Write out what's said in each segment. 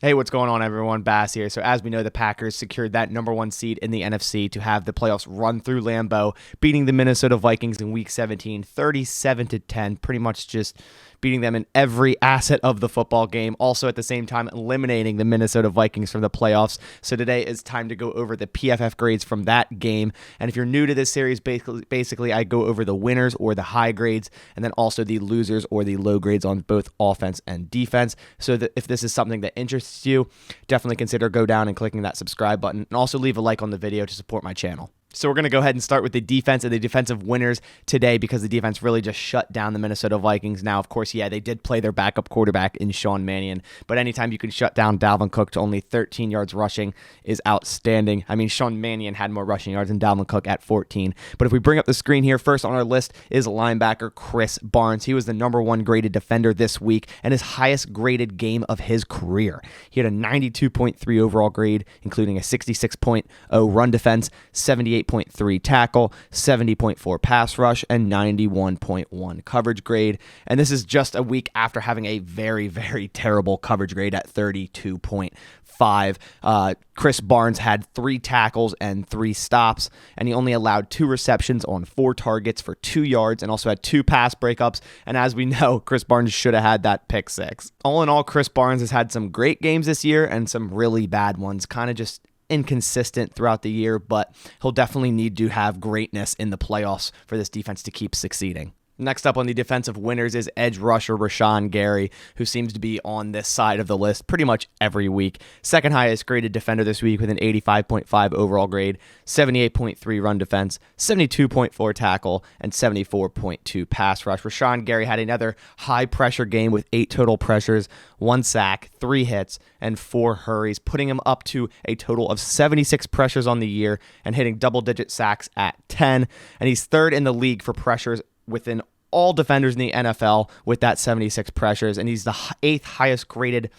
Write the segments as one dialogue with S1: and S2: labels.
S1: Hey, what's going on, everyone? Bass here. So, as we know, the Packers secured that number one seed in the NFC to have the playoffs run through Lambeau, beating the Minnesota Vikings in Week 17, 37-10, pretty much just beating them in every asset of the football game. Also, at the same time, eliminating the Minnesota Vikings from the playoffs. So, today is time to go over the PFF grades from that game. And if you're new to this series, basically, I go over the winners or the high grades, and then also the losers or the low grades on both offense and defense. So, that if this is something that interests you, definitely consider go down and clicking that subscribe button, and also leave a like on the video to support my channel. So we're going to go ahead and start with the defense and the defensive winners today because the defense really just shut down the Minnesota Vikings. Now, of course, yeah, they did play their backup quarterback in Sean Mannion, but anytime you can shut down Dalvin Cook to only 13 yards rushing is outstanding. I mean, Sean Mannion had more rushing yards than Dalvin Cook at 14. But if we bring up the screen here, first on our list is linebacker Chris Barnes. He was the number one graded defender this week and his highest graded game of his career. He had a 92.3 overall grade, including a 66.0 run defense, 78.3 tackle, 70.4 pass rush, and 91.1 coverage grade. And this is just a week after having a very, very terrible coverage grade at 32.5. Chris Barnes had 3 tackles and 3 stops, and he only allowed 2 receptions on 4 targets for 2 yards and also had 2 pass breakups. And as we know, Chris Barnes should have had that pick 6. All in all, Chris Barnes has had some great games this year and some really bad ones, kind of just inconsistent throughout the year, but he'll definitely need to have greatness in the playoffs for this defense to keep succeeding. Next up on the defensive winners is edge rusher Rashawn Gary, who seems to be on this side of the list pretty much every week. Second highest graded defender this week with an 85.5 overall grade, 78.3 run defense, 72.4 tackle, and 74.2 pass rush. Rashawn Gary had another high pressure game with 8 total pressures, 1 sack, 3 hits, and 4 hurries, putting him up to a total of 76 pressures on the year and hitting double-digit sacks at 10. And he's third in the league for pressures within all defenders in the NFL with that 76 pressures, and he's the 8th highest graded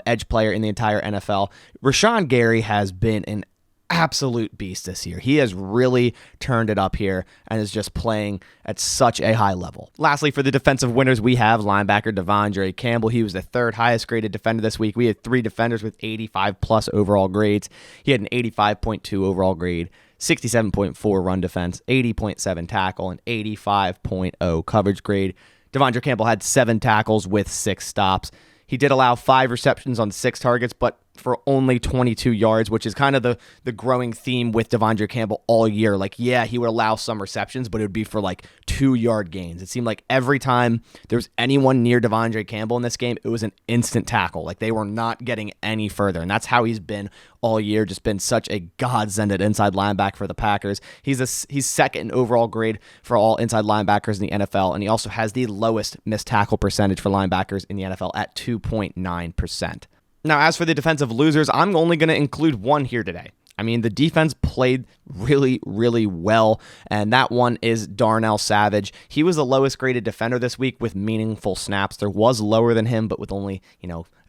S1: edge player in the entire NFL. Rashawn Gary has been an absolute beast this year. He has really turned it up here and is just playing at such a high level. Lastly, for the defensive winners, we have linebacker Devante Campbell. He was the 3rd highest graded defender this week. We had 3 defenders with 85 plus overall grades. He had an 85.2 overall grade, 67.4 run defense, 80.7 tackle, and 85.0 coverage grade. Devante Campbell had 7 tackles with 6 stops. He did allow 5 receptions on 6 targets, but for only 22 yards, which is kind of the growing theme with Devante Campbell all year. Like, yeah, he would allow some receptions, but it would be for like 2-yard gains. It seemed like every time there was anyone near Devante Campbell in this game, it was an instant tackle. Like, they were not getting any further, and that's how he's been all year, just been such a godsend at inside linebacker for the Packers. He's second in overall grade for all inside linebackers in the NFL, and he also has the lowest missed tackle percentage for linebackers in the NFL at 2.9%. Now, as for the defensive losers, I'm only going to include one here today. I mean, the defense played really, really well, and that one is Darnell Savage. He was the lowest graded defender this week with meaningful snaps. There was lower than him, but with only,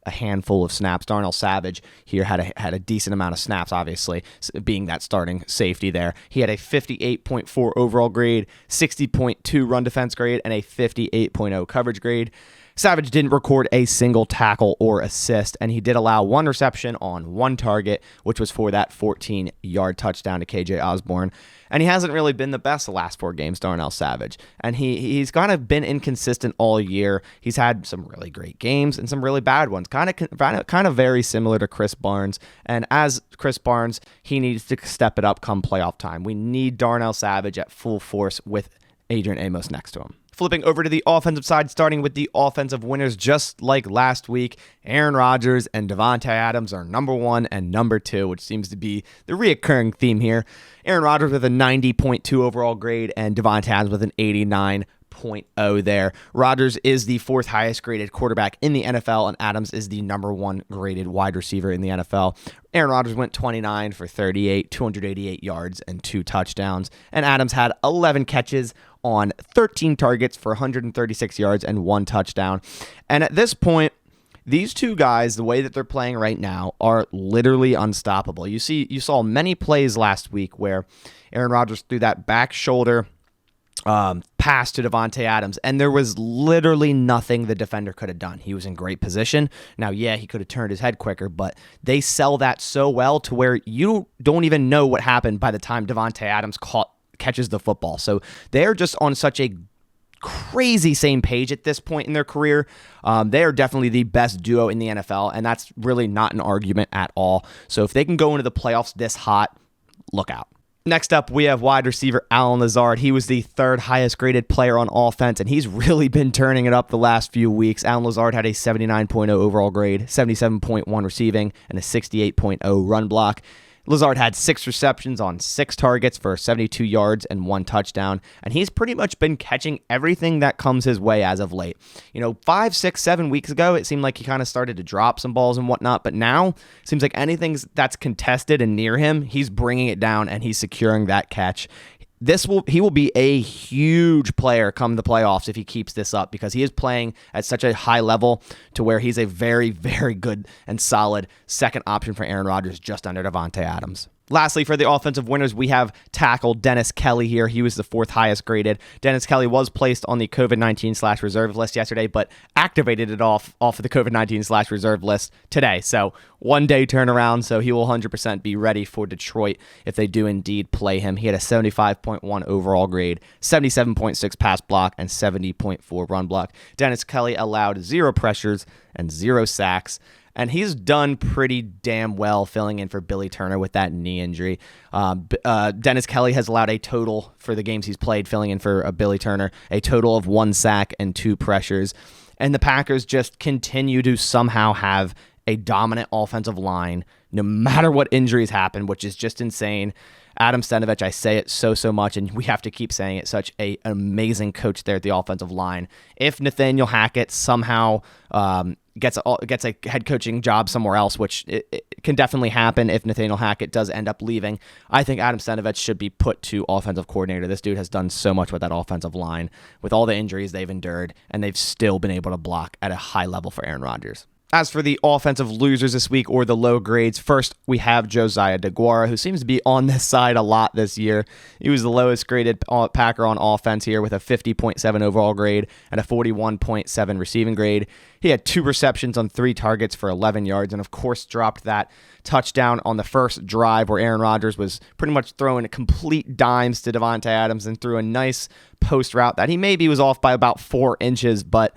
S1: a handful of snaps. Darnell Savage here had a decent amount of snaps, obviously, being that starting safety there. He had a 58.4 overall grade, 60.2 run defense grade, and a 58.0 coverage grade. Savage didn't record a single tackle or assist, and he did allow 1 reception on 1 target, which was for that 14-yard touchdown to KJ Osborne. And he hasn't really been the best the last 4 games, Darnell Savage. And he's kind of been inconsistent all year. He's had some really great games and some really bad ones, kind of very similar to Chris Barnes. And as Chris Barnes, he needs to step it up come playoff time. We need Darnell Savage at full force with Adrian Amos next to him. Flipping over to the offensive side, starting with the offensive winners, just like last week, Aaron Rodgers and Devante Adams are number 1 and number 2, which seems to be the reoccurring theme here. Aaron Rodgers with a 90.2 overall grade and Devante Adams with an 89.0 there. Rodgers is the 4th highest graded quarterback in the NFL, and Adams is the number 1 graded wide receiver in the NFL. Aaron Rodgers went 29 for 38, 288 yards, and 2 touchdowns. And Adams had 11 catches on 13 targets for 136 yards and 1 touchdown. And at this point, these two guys, the way that they're playing right now, are literally unstoppable. You saw many plays last week where Aaron Rodgers threw that back shoulder pass to Devante Adams, and there was literally nothing the defender could have done. He was in great position. Now, yeah, he could have turned his head quicker, but they sell that so well to where you don't even know what happened by the time Devante Adams catches the football. So they're just on such a crazy same page at this point in their career. They are definitely the best duo in the NFL, and that's really not an argument at all. So if they can go into the playoffs this hot, look out. Next up, we have wide receiver Allen Lazard. He was the third highest graded player on offense, and he's really been turning it up the last few weeks. Allen Lazard had a 79.0 overall grade, 77.1 receiving, and a 68.0 run block. Lazard had 6 receptions on 6 targets for 72 yards and 1 touchdown, and he's pretty much been catching everything that comes his way as of late. 5, 6, 7 weeks ago, it seemed like he kind of started to drop some balls and whatnot, but now it seems like anything that's contested and near him, he's bringing it down and he's securing that catch. He will be a huge player come the playoffs if he keeps this up, because he is playing at such a high level to where he's a very, very good and solid second option for Aaron Rodgers just under Devonta Adams. Lastly, for the offensive winners, we have tackle Dennis Kelly here. He was the 4th highest graded. Dennis Kelly was placed on the COVID-19/reserve list yesterday, but activated it off of the COVID-19/reserve list today. So 1-day turnaround, so he will 100% be ready for Detroit if they do indeed play him. He had a 75.1 overall grade, 77.6 pass block, and 70.4 run block. Dennis Kelly allowed 0 pressures and 0 sacks. And he's done pretty damn well filling in for Billy Turner with that knee injury. Dennis Kelly has allowed a total for the games he's played, filling in for Billy Turner, a total of 1 sack and 2 pressures. And the Packers just continue to somehow have a dominant offensive line, no matter what injuries happen, which is just insane. Adam Stenavich, I say it so much, and we have to keep saying it, such an amazing coach there at the offensive line. If Nathaniel Hackett somehow gets a head coaching job somewhere else, which it can definitely happen if Nathaniel Hackett does end up leaving, I think Adam Stenavich should be put to offensive coordinator. This dude has done so much with that offensive line, with all the injuries they've endured, and they've still been able to block at a high level for Aaron Rodgers. As for the offensive losers this week, or the low grades, first we have Josiah DeGara, who seems to be on this side a lot this year. He was the lowest graded Packer on offense here with a 50.7 overall grade and a 41.7 receiving grade. He had 2 receptions on 3 targets for 11 yards, and of course dropped that touchdown on the first drive where Aaron Rodgers was pretty much throwing complete dimes to Devonta Adams and threw a nice post route that he maybe was off by about 4 inches, but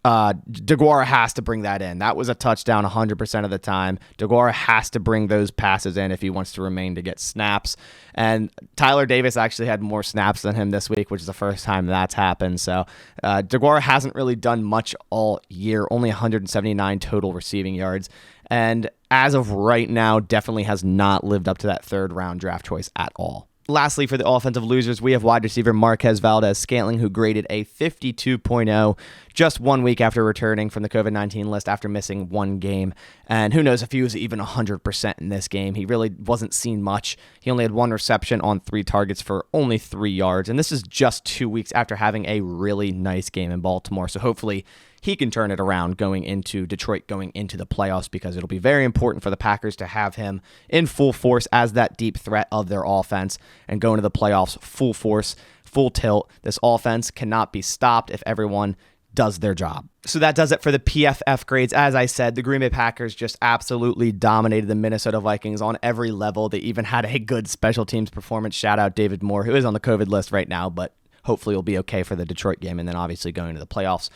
S1: DeGara has to bring that in. That was a touchdown 100% of the time. DeGara has to bring those passes in if he wants to remain to get snaps. And Tyler Davis actually had more snaps than him this week, which is the first time that's happened. So DeGara hasn't really done much all year, only 179 total receiving yards. And as of right now, definitely has not lived up to that 3rd round draft choice at all. Lastly, for the offensive losers, we have wide receiver Marquez Valdez-Scantling, who graded a 52.0 just 1 week after returning from the COVID-19 list after missing 1 game. And who knows if he was even 100% in this game. He really wasn't seen much. He only had 1 reception on 3 targets for only 3 yards. And this is just 2 weeks after having a really nice game in Baltimore. So hopefully he can turn it around going into Detroit, going into the playoffs, because it'll be very important for the Packers to have him in full force as that deep threat of their offense and go into the playoffs full force, full tilt. This offense cannot be stopped if everyone does their job. So that does it for the PFF grades. As I said, the Green Bay Packers just absolutely dominated the Minnesota Vikings on every level. They even had a good special teams performance. Shout out David Moore, who is on the COVID list right now, but hopefully he'll be okay for the Detroit game, and then obviously going to the playoffs,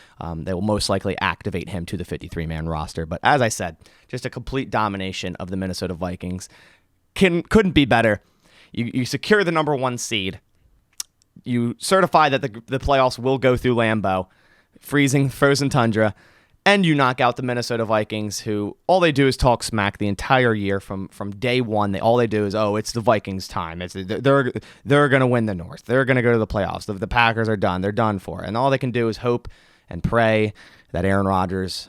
S1: they will most likely activate him to the 53-man roster. But as I said, just a complete domination of the Minnesota Vikings. Couldn't be better. You secure the number 1 seed. You certify that the playoffs will go through Lambeau, frozen tundra, and you knock out the Minnesota Vikings, who all they do is talk smack the entire year from day one. All they do is, it's the Vikings' time. They're going to win the North. They're going to go to the playoffs. The Packers are done. They're done for. And all they can do is hope and pray that Aaron Rodgers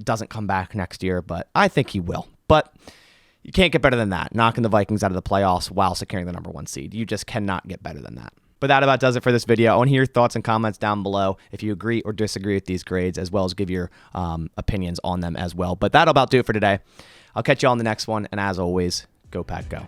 S1: doesn't come back next year, but I think he will. But you can't get better than that, knocking the Vikings out of the playoffs while securing the number 1 seed. You just cannot get better than that. But that about does it for this video. I want to hear your thoughts and comments down below if you agree or disagree with these grades, as well as give your opinions on them as well. But that'll about do it for today. I'll catch you on the next one. And as always, go Pack, go.